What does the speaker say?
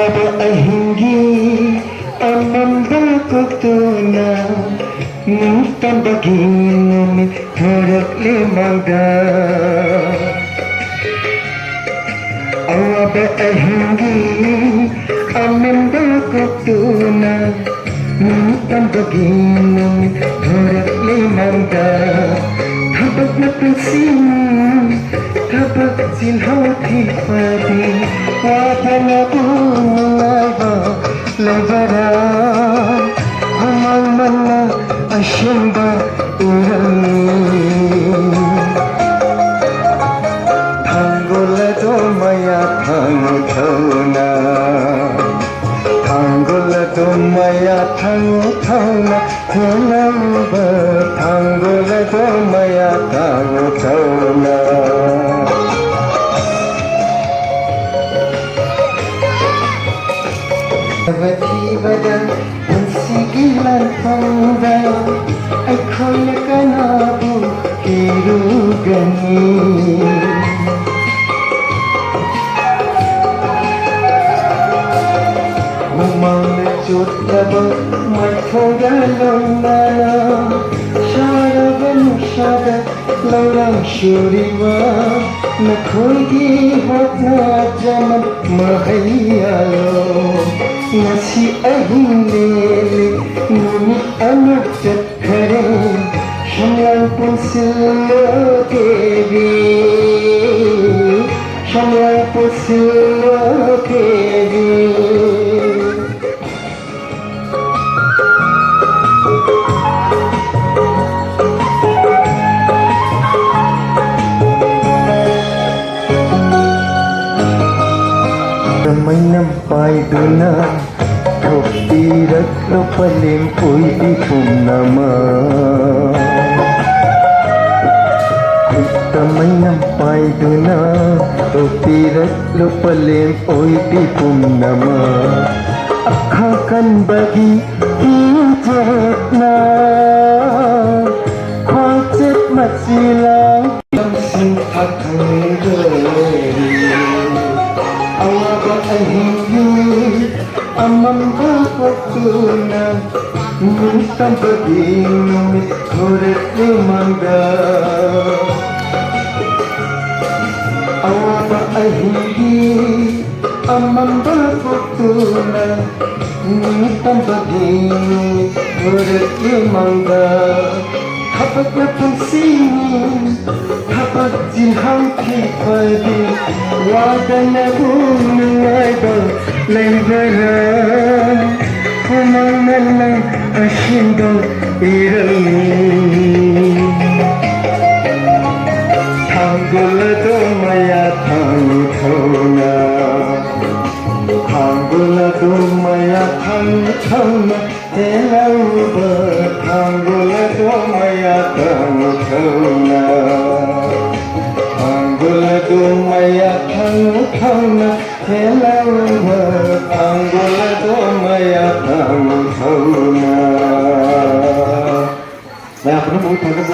Ahingi amambakutuna Tambagin Thurak limangda Awaba ahingi amambakutuna Tambagin Thurak limangda Habag na pansin Habag silhawti padi Wada na unayba Labara Hamal mana asyamba urani Tanggula domaya tangu tauna Tanggula domaya tangu tauna Tenamba Tanggula domaya tangu tauna Tiba-tiba sigilan pangda ako'y nakanabo kirugani Umangajot na ba may kogalong na Syaraban syada larang syuriwa Nako'y gihot na jaman mahayalo Nasi ahindele ngunit anak jatkare Syamlang pun sila kebi Syamlang pun sila kebi Ramai nampai duna Kopirat lopalim uy di pumnama Ramai nampai duna Kopirat lopalim uy di pumnama Akakan bagi hijat na Khwajat masilang Simpat hanggari Awaba ahingi amambakutuna Tambagin thurak limangda Awaba ahingi amambakutuna Tambagin thurak limangda Kapag napansinin Kapag zinhang kipadi Wada na bunay ba Laybaran Kumang na lang asyendang irami Tanggula domaya tangtona Tanggula domaya tangtona Telang ba Tanggula domaya tangtona Tanggula domaya tangtona Telang ba Tanggula domaya tangtona Nah, aku mau tanya